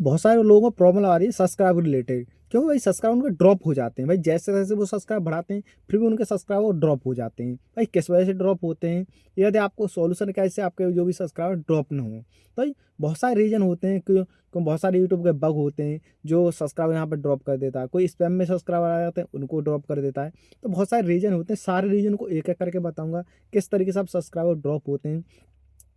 बहुत सारे लोगों को प्रॉब्लम आ रही है सब्सक्राइब रिलेटेड, क्योंकि भाई सब्सक्राइब उनके ड्रॉप हो जाते हैं भाई, जैसे जैसे वो सब्सक्राइब बढ़ाते हैं फिर भी उनके सब्सक्राइबर ड्रॉप हो जाते हैं भाई। किस वजह से ड्रॉप होते हैं, यदि आपको सॉल्यूशन कैसे आपके जो भी सब्सक्राइबर ड्रॉप ना हो, तो भाई बहुत सारे रीजन होते हैं कि बहुत सारे यूट्यूब के बग होते हैं जो सब्सक्राइबर यहाँ पर ड्रॉप कर देता है, कोई स्पैम में सब्सक्राइबर आ जाते हैं उनको ड्रॉप कर देता है। तो बहुत सारे रीजन होते हैं, सारे रीजन को एक एक करके बताऊंगा किस तरीके से आप सब्सक्राइबर ड्रॉप होते हैं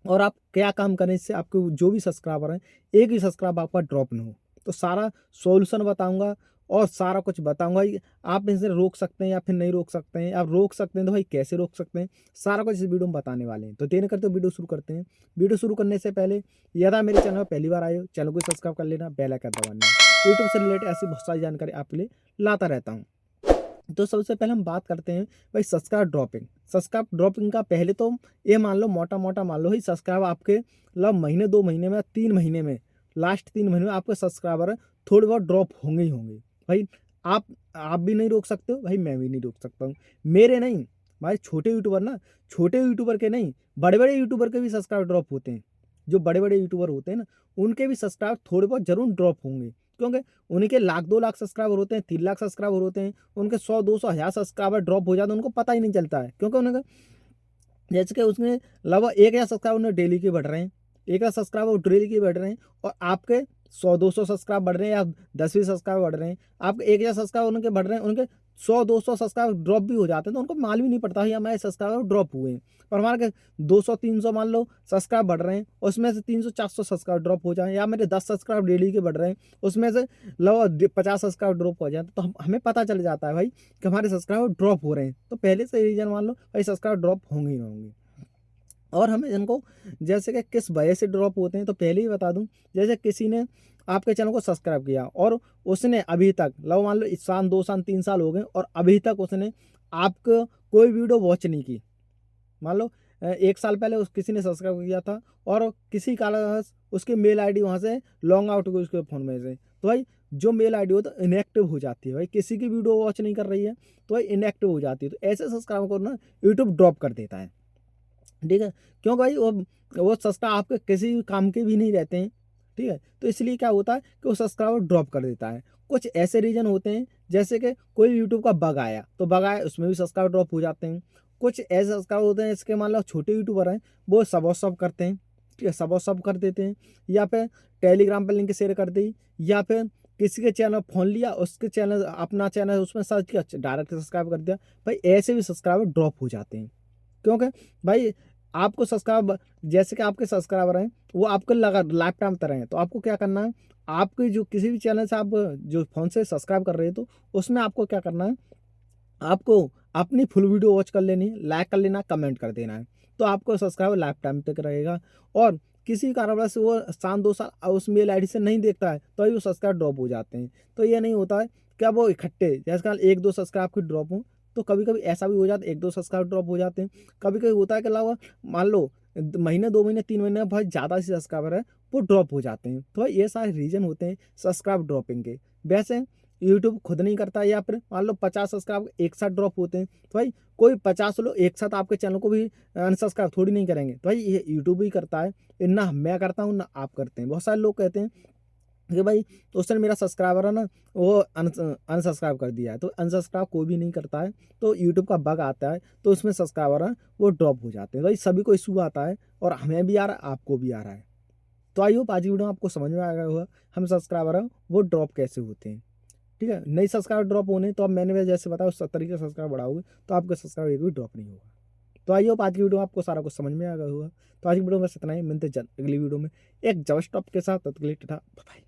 और आप क्या काम करें इससे आपके जो भी सब्सक्राइबर हैं एक ही सब्सक्राइबर आपका ड्रॉप ना हो। तो सारा सॉल्यूशन बताऊंगा और सारा कुछ बताऊंगा कि आप इसे रोक सकते हैं या फिर नहीं रोक सकते हैं, आप रोक सकते हैं तो भाई कैसे रोक सकते हैं, सारा कुछ इस वीडियो में बताने वाले हैं। तो देर करते वीडियो शुरू करते हैं। वीडियो शुरू करने से पहले यदि मेरे चैनल पर पहली बार आए हो चैनल को सब्सक्राइब कर लेना, बेल आइकन दबाना। यूट्यूब से रिलेटेड ऐसी बहुत सारी जानकारी आपके लिए लाता रहता हूँ। तो सबसे पहले हम बात करते हैं भाई सब्सक्राइब ड्रॉपिंग। सब्सक्राइब ड्रॉपिंग का पहले तो ये मान लो मोटा मोटा मान लो ही सब्सक्राइब आपके मतलब महीने 2 महीने में 3 महीने में लास्ट 3 महीने में आपके सब्सक्राइबर थोड़े बहुत ड्रॉप होंगे ही होंगे भाई। आप आप भी नहीं रोक सकते हो भाई, मैं भी नहीं रोक सकता हूँ। मेरे नहीं भाई, छोटे यूट्यूबर ना, छोटे यूट्यूबर के नहीं बड़े बड़े यूट्यूबर के भी सब्सक्राइब ड्रॉप होते हैं। जो बड़े बड़े यूट्यूबर होते हैं ना उनके भी सब्सक्राइब थोड़े बहुत जरूर ड्रॉप होंगे, क्योंकि उनके 1,00,000 2,00,000 सब्सक्राइबर होते हैं, 3 लाख सब्सक्राइबर होते हैं, उनके 100 200 1000 सब्सक्राइबर ड्रॉप हो जाते हैं, उनको पता ही नहीं चलता है। क्योंकि उनका जैसे कि उसमें लगभग 1,000 सब्सक्राइबर उन्हें डेली के बढ़ रहे हैं, 1,000 सब्सक्राइबर डेली के बढ़ रहे हैं और आपके 100 200 सब्सक्राइब बढ़ रहे हैं या 10 20 सब्सक्राइब बढ़ रहे हैं, आपके 1,000 सब्सक्राइबर उनके बढ़ रहे हैं, उनके 100 200 सब्सक्राइबर ड्रॉप भी हो जाते हैं, तो उनको मालूम ही नहीं पड़ता है हमारे सब्सक्राइबर ड्रॉप हुए हैं। और हमारे 200 300 मान लो सब्सक्राइब बढ़ रहे हैं, उसमें से 300 400 सब्सक्राइब ड्रॉप हो जाए, या मेरे 10 सब्सक्राइब डेली के बढ़ रहे हैं उसमें से लगभग 50 सब्सक्राइब ड्रॉप हो जाए, तो हमें पता चल जाता है भाई कि हमारे सब्सक्राइबर ड्रॉप हो रहे हैं। तो पहले से रीजन मान लो भाई सब्सक्राइब ड्रॉप होंगे ही होंगे। और हमें इनको जैसे कि किस वजह से ड्रॉप होते हैं तो पहले ही बता दूं। जैसे किसी ने आपके चैनल को सब्सक्राइब किया और उसने अभी तक लो मान लो 1 साल 2 साल 3 साल हो गए और अभी तक उसने आपको कोई वीडियो वॉच नहीं की। मान लो 1 साल पहले उस किसी ने सब्सक्राइब किया था और किसी कारणवश उसकी मेल आईडी वहाँ से लॉन्ग आउट हो गई उसके फ़ोन में से, तो भाई जो मेल आईडी हो तो इनएक्टिव हो जाती है भाई, किसी की वीडियो वॉच नहीं कर रही है तो भाई इनएक्टिव हो जाती है। तो ऐसे सब्सक्राइब को ना यूट्यूब ड्रॉप कर देता है, ठीक है। क्यों भाई वो सस्ता आपके किसी भी काम के भी नहीं रहते हैं, ठीक है। तो इसलिए क्या होता है कि वो सब्सक्राइबर ड्रॉप कर देता है। कुछ ऐसे रीजन होते हैं जैसे कि कोई यूट्यूब का बग आया तो बग आया उसमें भी सब्सक्राइबर ड्रॉप हो जाते हैं। कुछ ऐसे सब्सक्राइबर होते हैं इसके मान लो छोटे यूट्यूबर हैं वो सब करते हैं, ठीक है, सब कर देते हैं, या फिर टेलीग्राम पर लिंक शेयर कर दी, या फिर किसी के चैनल फोन लिया उसके चैनल अपना चैनल उसमें सर्च किया डायरेक्ट सब्सक्राइब कर दिया, भाई ऐसे भी सब्सक्राइबर ड्रॉप हो जाते हैं। क्योंकि भाई आपको सब्सक्राइब जैसे कि आपके सब्सक्राइबर हैं वो आपको लगा लाइफ टाइम तरह हैं, तो आपको क्या करना है, आपके जो किसी भी चैनल से आप जो फ़ोन से सब्सक्राइब कर रहे हो तो उसमें आपको क्या करना है, आपको अपनी फुल वीडियो वॉच कर लेनी है, लाइक कर लेना, कमेंट कर देना है, तो आपको सब्सक्राइबर लाइफ टाइम तक रहेगा। और किसी कारणवश से वो साल 2 साल उस मेल आईडी से नहीं देखता है तो वो सब्सक्राइब ड्रॉप हो जाते हैं। तो ये नहीं होता है क्या वो इकट्ठे जैसे कल 1 2 सब्सक्राइब की ड्रॉप हो, तो कभी कभी ऐसा भी हो जाता है 1 2 सब्सक्राइब ड्रॉप हो जाते हैं। कभी कभी होता है कि अलावा मान लो महीने 2 महीने 3 महीने में भाई ज़्यादा से सब्सक्राइबर है वो ड्रॉप हो जाते हैं। तो भाई ये सारे रीजन होते हैं सब्सक्राइब ड्रॉपिंग के। वैसे यूट्यूब खुद नहीं करता, या फिर मान लो 50 सब्सक्राइब एक साथ ड्रॉप होते हैं तो भाई कोई 50 लोग एक साथ आपके चैनल को भी अनसब्सक्राइब थोड़ी नहीं करेंगे, तो भाई ये यूट्यूब ही करता है, ना मैं करता हूँ ना आप करते हैं। बहुत सारे लोग कहते हैं कि भाई उसने मेरा सब्सक्राइबर है ना वो अनसब्सक्राइब कर दिया है, तो अनसब्सक्राइब कोई भी नहीं करता है, तो यूट्यूब का बग आता है तो उसमें सब्सक्राइबर है वो ड्रॉप हो जाते हैं। भाई सभी को इशू आता है और हमें भी आ रहा है आपको भी आ रहा है। तो आई होप आज की वीडियो आपको समझ में आ गया होगा हम सब्सक्राइबर हैं वो ड्रॉप कैसे होते हैं, ठीक है। नई सब्सक्राइबर ड्रॉप होने तो अब मैंने जैसे बताया उस तरीके से सब्सक्राइब बढ़ाओगे तो आपका सब्सक्राइबर एक भी ड्रॉप नहीं होगा। तो आइए आज की वीडियो में आपको सारा कुछ समझ में आ गया होगा। तो आज की वीडियो में बस इतना ही, मिलते हैं अगली वीडियो में एक जबरदस्त टॉपिक के साथ। तब तक के लिए टाटा बाय बाय।